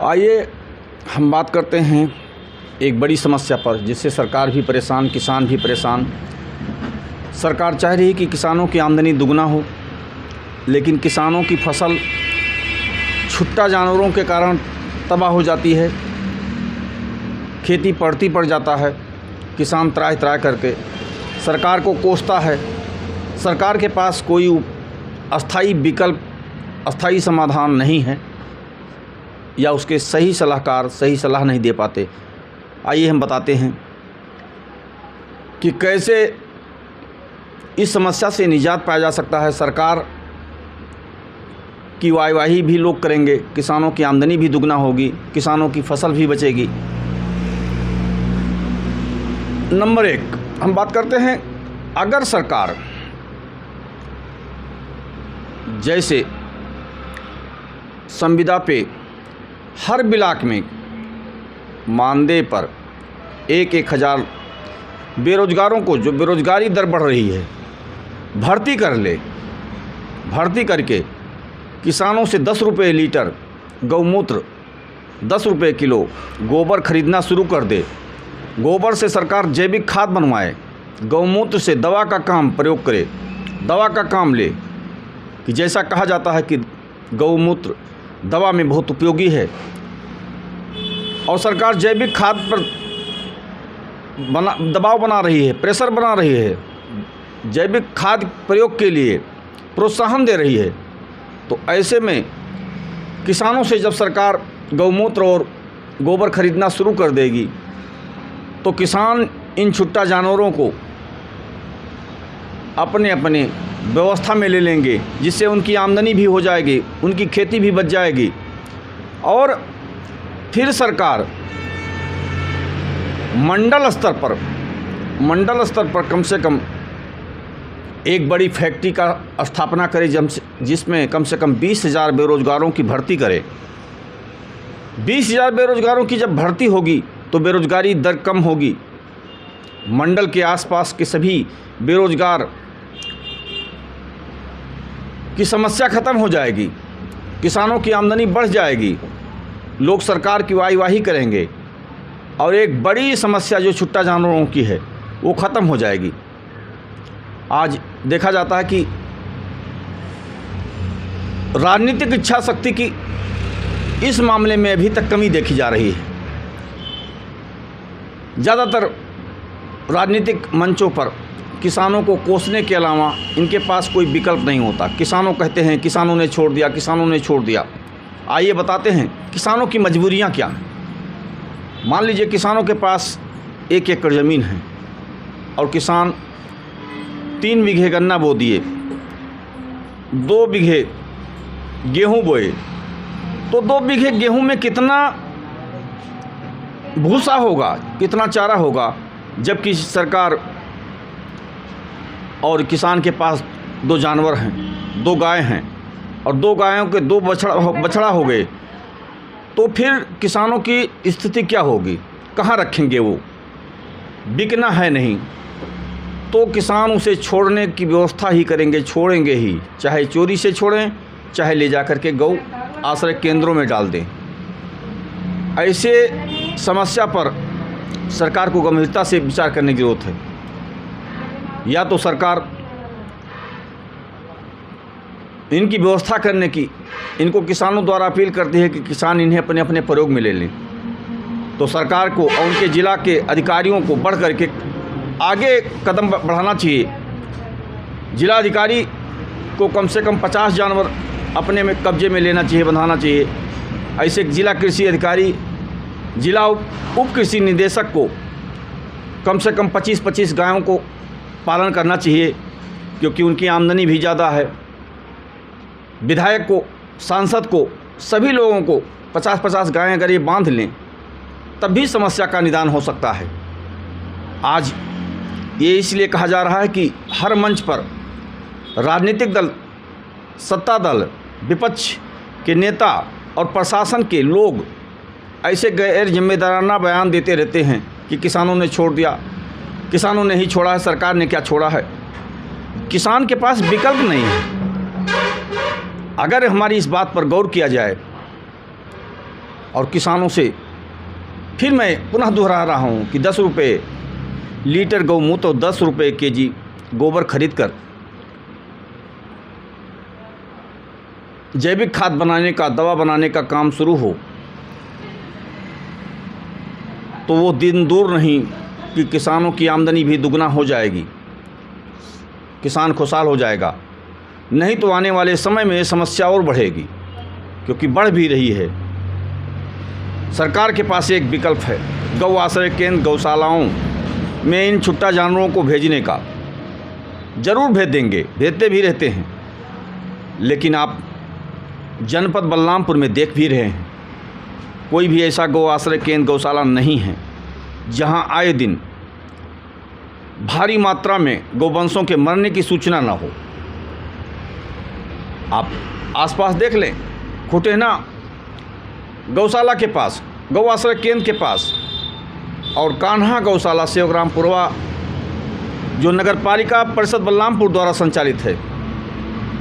आइए हम बात करते हैं एक बड़ी समस्या पर, जिससे सरकार भी परेशान, किसान भी परेशान। सरकार चाह रही है कि किसानों की आमदनी दुगना हो, लेकिन किसानों की फसल छुट्टा जानवरों के कारण तबाह हो जाती है, खेती पड़ती पड़ जाता है। किसान त्राह त्राह करके सरकार को कोसता है। सरकार के पास कोई अस्थाई विकल्प, अस्थाई समाधान नहीं है, या उसके सही सलाहकार सही सलाह नहीं दे पाते। आइए हम बताते हैं कि कैसे इस समस्या से निजात पाया जा सकता है। सरकार की वाहवाही भी लोग करेंगे, किसानों की आमदनी भी दुगना होगी, किसानों की फसल भी बचेगी। नंबर 1 हम बात करते हैं, अगर सरकार जैसे संविदा पे हर ब्लॉक में मानदेय पर 1,000 बेरोजगारों को, जो बेरोजगारी दर बढ़ रही है, भर्ती कर ले, भर्ती करके किसानों से 10 रुपये लीटर गौमूत्र, 10 रुपये किलो गोबर खरीदना शुरू कर दे। गोबर से सरकार जैविक खाद बनवाए, गौमूत्र से दवा का काम प्रयोग करे, दवा का काम ले, कि जैसा कहा जाता है कि गौमूत्र दवा में बहुत उपयोगी है। और सरकार जैविक खाद पर दबाव बना रही है, प्रेशर बना रही है, जैविक खाद प्रयोग के लिए प्रोत्साहन दे रही है। तो ऐसे में किसानों से जब सरकार गौमूत्र और गोबर खरीदना शुरू कर देगी, तो किसान इन छुट्टा जानवरों को अपने अपने व्यवस्था में ले लेंगे, जिससे उनकी आमदनी भी हो जाएगी, उनकी खेती भी बच जाएगी। और फिर सरकार मंडल स्तर पर कम से कम एक बड़ी फैक्ट्री का स्थापना करे, जिसमें कम से कम 20,000 बेरोजगारों की भर्ती करे। 20,000 बेरोजगारों की जब भर्ती होगी तो बेरोजगारी दर कम होगी, मंडल के आसपास के सभी बेरोजगार की समस्या खत्म हो जाएगी, किसानों की आमदनी बढ़ जाएगी, लोग सरकार की वाहवाही करेंगे, और एक बड़ी समस्या जो छुट्टा जानवरों की है वो ख़त्म हो जाएगी। आज देखा जाता है कि राजनीतिक इच्छा शक्ति की इस मामले में अभी तक कमी देखी जा रही है। ज़्यादातर राजनीतिक मंचों पर किसानों को कोसने के अलावा इनके पास कोई विकल्प नहीं होता। किसानों कहते हैं किसानों ने छोड़ दिया, किसानों ने छोड़ दिया। आइए बताते हैं किसानों की मजबूरियां क्या हैं। मान लीजिए किसानों के पास 1 एकड़ ज़मीन है और किसान 3 बीघे गन्ना बो दिए, 2 बीघे गेहूं बोए, तो 2 बीघे गेहूं में कितना भूसा होगा, कितना चारा होगा, जबकि सरकार और किसान के पास 2 जानवर हैं, 2 गाय हैं, और 2 गायों के 2 बछड़ा हो गए, तो फिर किसानों की स्थिति क्या होगी, कहाँ रखेंगे वो? बिकना है नहीं, तो किसान उसे छोड़ने की व्यवस्था ही करेंगे, छोड़ेंगे ही, चाहे चोरी से छोड़ें, चाहे ले जा कर के गौ आश्रय केंद्रों में डाल दें। ऐसे समस्या पर सरकार को गंभीरता से विचार करने की ज़रूरत है। या तो सरकार इनकी व्यवस्था करने की, इनको किसानों द्वारा अपील करती है कि किसान इन्हें अपने अपने प्रयोग में ले लें, तो सरकार को और उनके ज़िला के अधिकारियों को बढ़ कर के आगे कदम बढ़ाना चाहिए। जिला अधिकारी को कम से कम 50 जानवर अपने में कब्जे में लेना चाहिए, बंधाना चाहिए। ऐसे जिला कृषि अधिकारी, जिला उप कृषि निदेशक को कम से कम 25-25 गायों को पालन करना चाहिए, क्योंकि उनकी आमदनी भी ज़्यादा है। विधायक को, सांसद को, सभी लोगों को 50-50 गायें अगर ये बांध लें, तब भी समस्या का निदान हो सकता है। आज ये इसलिए कहा जा रहा है कि हर मंच पर राजनीतिक दल, सत्ता दल, विपक्ष के नेता और प्रशासन के लोग ऐसे गैर जिम्मेदाराना बयान देते रहते हैं कि किसानों ने छोड़ दिया, किसानों ने ही छोड़ा है, सरकार ने क्या छोड़ा है। किसान के पास विकल्प नहीं है। अगर हमारी इस बात पर गौर किया जाए और किसानों से फिर मैं पुनः दोहरा रहा हूँ कि 10 रुपये लीटर गौमूत्र और 10 रुपये केजी गोबर खरीद कर जैविक खाद बनाने का, दवा बनाने का काम शुरू हो तो वो दिन दूर नहीं कि किसानों की आमदनी भी दुगना हो जाएगी, किसान खुशहाल हो जाएगा। नहीं तो आने वाले समय में ये समस्या और बढ़ेगी, क्योंकि बढ़ भी रही है। सरकार के पास एक विकल्प है, गौ आश्रय केंद्र, गौशालाओं में इन छुट्टा जानवरों को भेजने का। ज़रूर भेज देंगे, भेजते भी रहते हैं, लेकिन आप जनपद बलरामपुर में देख भी रहे हैं कोई भी ऐसा गौ आश्रय केंद्र, गौशाला नहीं है जहां आए दिन भारी मात्रा में गौवंशों के मरने की सूचना न हो। आप आसपास देख लें, खुटेहना गौशाला के पास, गौ आश्रय केंद्र के पास और कान्हा गौशाला सेवग्रामपुरवा जो नगर पालिका परिषद बलरामपुर द्वारा संचालित है,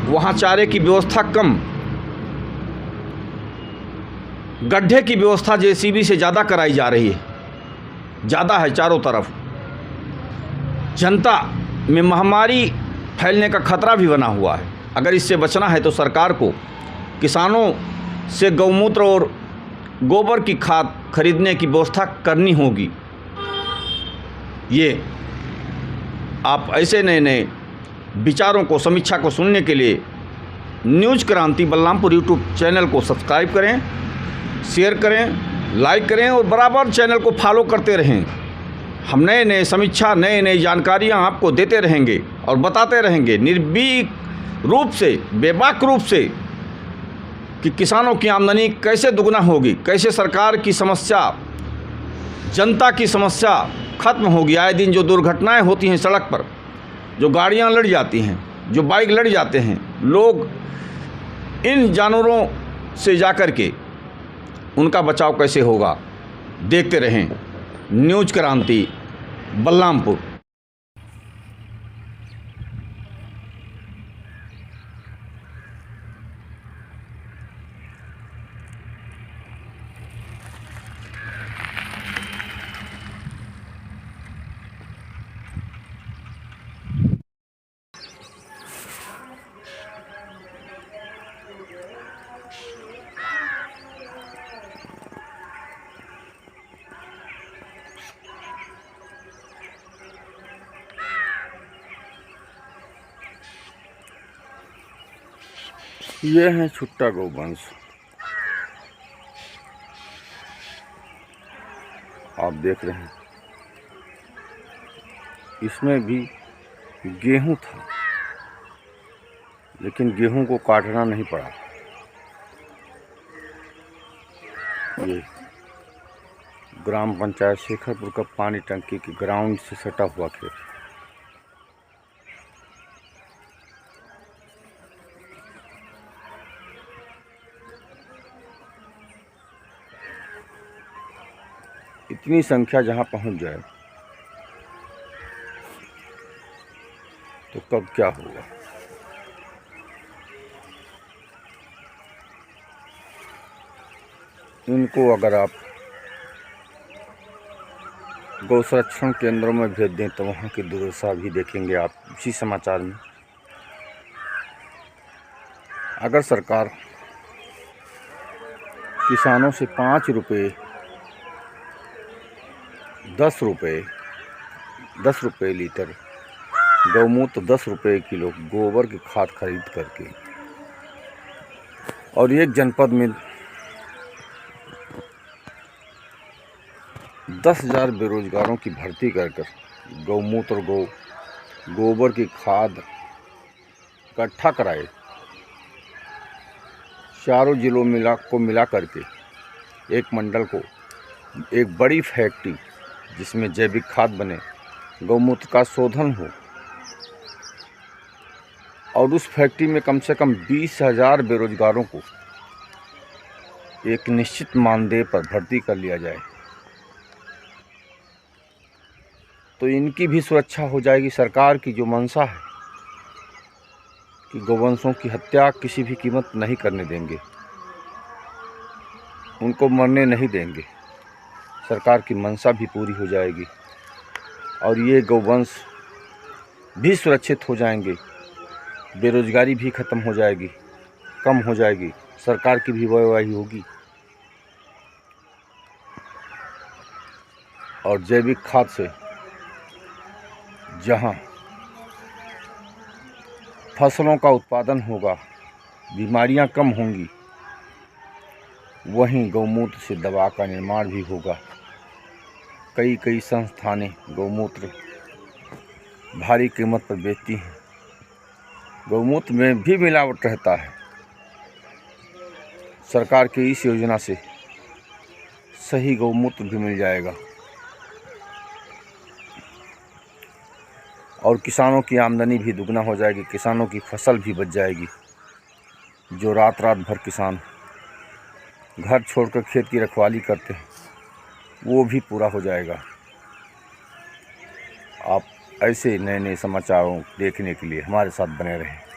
वहाँ चारे की व्यवस्था कम, गड्ढे की व्यवस्था जेसीबी से ज़्यादा कराई जा रही है, ज़्यादा है चारों तरफ। जनता में महामारी फैलने का खतरा भी बना हुआ है। अगर इससे बचना है तो सरकार को किसानों से गौमूत्र और गोबर की खाद खरीदने की व्यवस्था करनी होगी। ये आप ऐसे नए नए विचारों को, समीक्षा को सुनने के लिए न्यूज़ क्रांति बलरामपुर यूट्यूब चैनल को सब्सक्राइब करें, शेयर करें, लाइक करें और बराबर चैनल को फॉलो करते रहें। हम नए नए समीक्षा, नए नए जानकारियाँ आपको देते रहेंगे और बताते रहेंगे निर्भीक रूप से, बेबाक रूप से, कि किसानों की आमदनी कैसे दुगना होगी, कैसे सरकार की समस्या, जनता की समस्या खत्म होगी। आए दिन जो दुर्घटनाएं होती हैं सड़क पर, जो गाड़ियां लड़ जाती हैं, जो बाइक लड़ जाते हैं, लोग इन जानवरों से जाकर के उनका बचाव कैसे होगा, देखते रहें न्यूज़ क्रांति बलरामपुर। ये है छुट्टा गौवंश, आप देख रहे हैं। इसमें भी गेहूं था, लेकिन गेहूं को काटना नहीं पड़ा। ये ग्राम पंचायत शेखरपुर का पानी टंकी के ग्राउंड से सटा हुआ खेत। इतनी संख्या जहां पहुंच जाए तो कब क्या होगा। इनको अगर आप गौ संरक्षण केंद्रों में भेज दें तो वहाँ की दुर्दशा भी देखेंगे आप इसी समाचार में। अगर सरकार किसानों से 5 रुपये, 10 रुपये लीटर गौमूत्र, 10 रुपये किलो गोबर की खाद खरीद करके और एक जनपद में 10,000 बेरोजगारों की भर्ती कर गौमूत्र, गोबर की खाद इकट्ठा कराए, चारों जिलों को मिला करके एक मंडल को एक बड़ी फैक्ट्री जिसमें जैविक खाद बने, गौमूत्र का शोधन हो और उस फैक्ट्री में कम से कम 20,000 बेरोजगारों को एक निश्चित मानदेय पर भर्ती कर लिया जाए तो इनकी भी सुरक्षा हो जाएगी। सरकार की जो मंशा है कि गौवंशों की हत्या किसी भी कीमत नहीं करने देंगे, उनको मरने नहीं देंगे। सरकार की मंशा भी पूरी हो जाएगी और ये गौवंश भी सुरक्षित हो जाएंगे, बेरोजगारी भी ख़त्म हो जाएगी, कम हो जाएगी, सरकार की भी वाहवाही होगी और जैविक खाद से जहाँ फसलों का उत्पादन होगा, बीमारियां कम होंगी, वहीं गौमूत्र से दवा का निर्माण भी होगा। कई संस्थानें गौमूत्र भारी कीमत पर बेचती हैं। गौमूत्र में भी मिलावट रहता है। सरकार की इस योजना से सही गौमूत्र भी मिल जाएगा और किसानों की आमदनी भी दुगना हो जाएगी, किसानों की फसल भी बच जाएगी। जो रात भर किसान घर छोड़कर खेत की रखवाली करते हैं, वो भी पूरा हो जाएगा। आप ऐसे नए समाचारों देखने के लिए हमारे साथ बने रहें।